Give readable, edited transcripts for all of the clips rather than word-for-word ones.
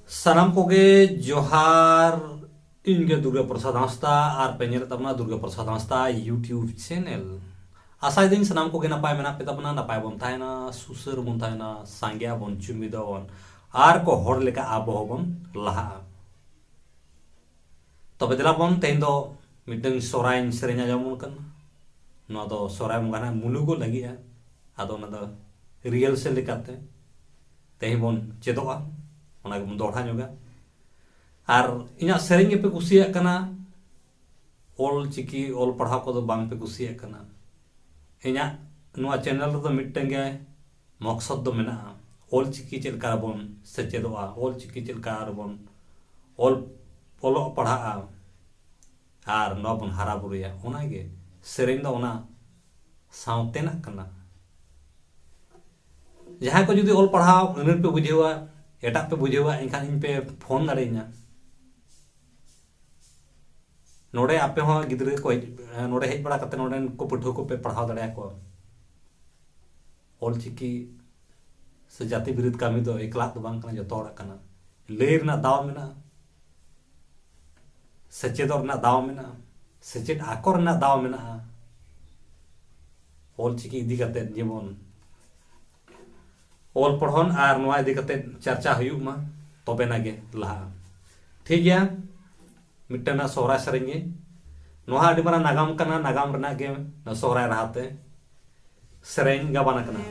सानाम कोगे जोहार इनगे दुर्गा प्रसाद हांसदा और पे nail तबना Durga Prasad Hansda YouTube channel आशा दिन सानाम कोगे नपाय मेना पे तबना नपाय बन थायना सुसर बन थायना सांगिया बन चुमिदा बन आर को हर लेका आबो बन लहा तबे देला बन तेन दो मिटन सोराय सेरेnya जमन कन नो दो सोराय मंगाना मुलुगो लगी है आदो ना दो रियल से लेकाते तेही बन चेदोआ ओना के दोढ़ा जोगा और इना सेरेंगे पे कुसिया कना ओल चिकी ओल पढ़ाव को बांग पे कुसिया कना इना नुआ चैनल तो मिटंगे मकसद दो मेना ओल चिकी चलका बन सेचेदोआ ओल चिकी चलका बन ओल ओलो पढ़ा और नो बन हारा बुरुया ओना गे सेरेंग दो ओना सावते ना कना जहां को जुदी ओल पढ़ाव अनर पे बुझेवा एटा पे बुझेवा इनखान इन पे फोन दाड़ेना नोड़े आपे हो गिद्रे को नोड़े हेज बड़ा कते नोड़े को पढ़ो को पे पढ़ाव दाड़े को ओल चिकी से जाति विरुद्ध कामी दो एकला तो बांग कना जतो हड़ा कना लेर ना दाव मेना सचेदर ना दाव मेना सचेद आकर ना दाव मेना ओल चिकी इदी कते जेमन ओल पढ़न और नोआ इदी कते चर्चा हुयुग मा तबे नागे लहा ठीक गया मिटना सोहराय सेरेंगे नोहा अडी मारा नागाम कना नागाम रना गे सोहराय राहते सेरेंग गाबाना कना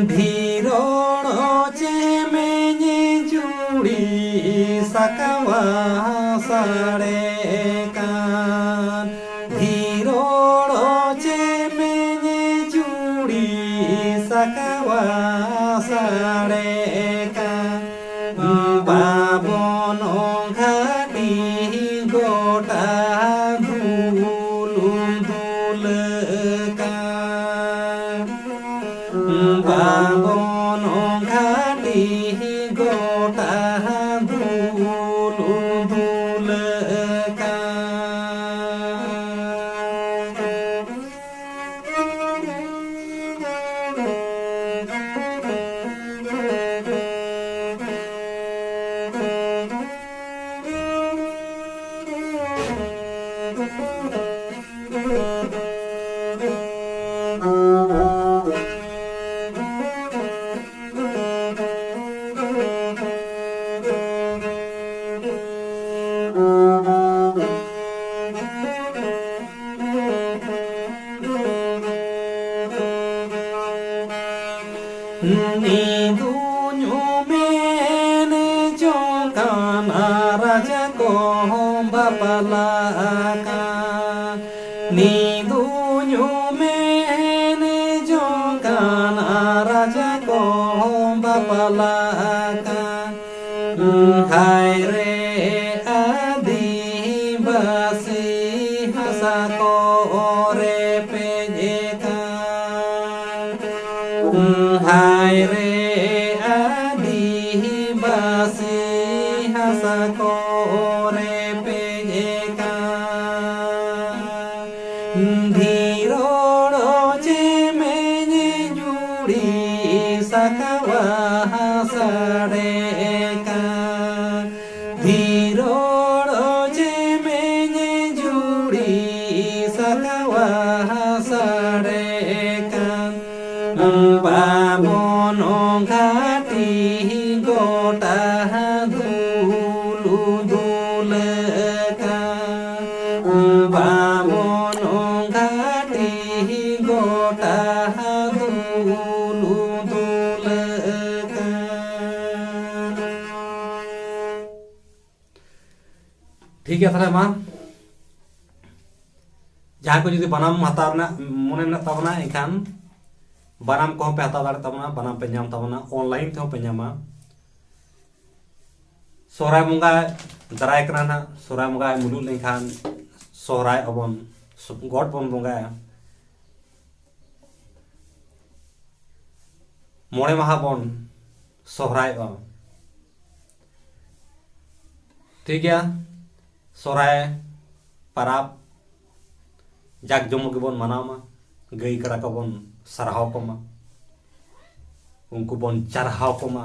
धीरोड़ो चेमेने जुड़ी सकवा साड़े कान धीरोड़ो चेमेने जुड़ी सकवा साड़े कान बाबनो घाटी गोटा धूलुम धूल बाबनो घाटी गोटा धूल धूल नीदुन्यु मेने जोकाना राजा को बापलाका नीदुन्यु मेने जोकाना राजा को बापलाका हाय रे आदिवासी हसा को रे पेजेका हाय रे आदिवासी हसा को रे पेजेका धीरोड़ो चेमेने जुड़ी सकवा साड़े का धीरोड़ो चेमेने जुड़ी सकवा साड़े का बाबनो घाटी गोटा धूलु धूल का बाबनो घाटी गोटा धूलु धूल का ठीक है ताहले मा जहाँ को जुदी बनाम हताव मने मेना ताबना एखान बनाम को पे हताव दाड़े ताबना बनाम पे नाम ताबना ऑनलाइन ते पे नामा सोहराय बंगा दाराय कना ना सोहराय बंगा मुलुग लेखान सोहराय अबन गॉड बन बंगा मोड़े माहा बन सोहराय ठीक गया सोहराय पाराब जाक जमो के बन मनामा गई कड़ा को बन सरहाव कोमा उनको बन चरहाव कोमा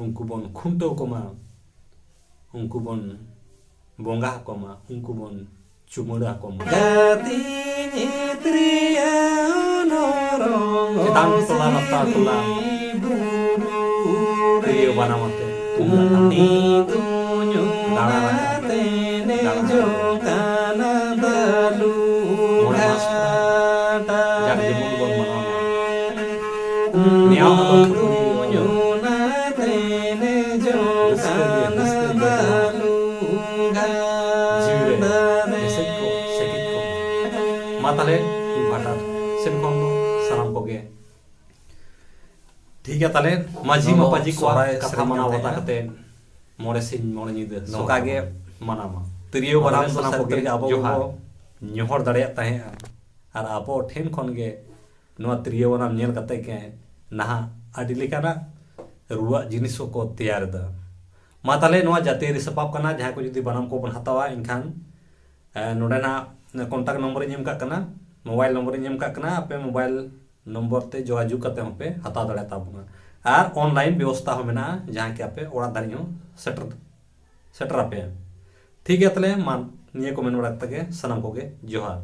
उनको बन खुंटो कोमा उनको बन बोंगा कोमा उनको बन चुमड़ा कोमा चितान टोला नता टोला ये बना मते दाड़ा जाक जमुन बन मनामा निया ताले भाटार सेन खन साराम को गे ठीक है ताले माझी मापाजी को कथा मना वता कते मोड़े सिन मोड़े निदे सोका गे मनामा तिरियो बनाम साराम को गे आबो ñohor dareya tahe ar abo ठेन खन गे नोआ तिरियो बनाम नेल कते के नहा आदि लेकाना रुआ जिनिस को तैयार दा मा ताले नोआ जाते रिसपाप कना जहां को जुदी बनाम को बन हतावा इनखान नोडे ना कॉन्टैक्ट नंबर एम का कना मोबाइल नंबर एम का कना आपे मोबाइल नंबर ते जोगाजोग करते पे हता दाड़े ताबना और ऑनलाइन व्यवस्था हो मेना जहां के आपे ओड़ा दाड़ी हो सेटर आपे ठीक है तले मान निये को मेन बड़ा तके सनम को गे जोहार।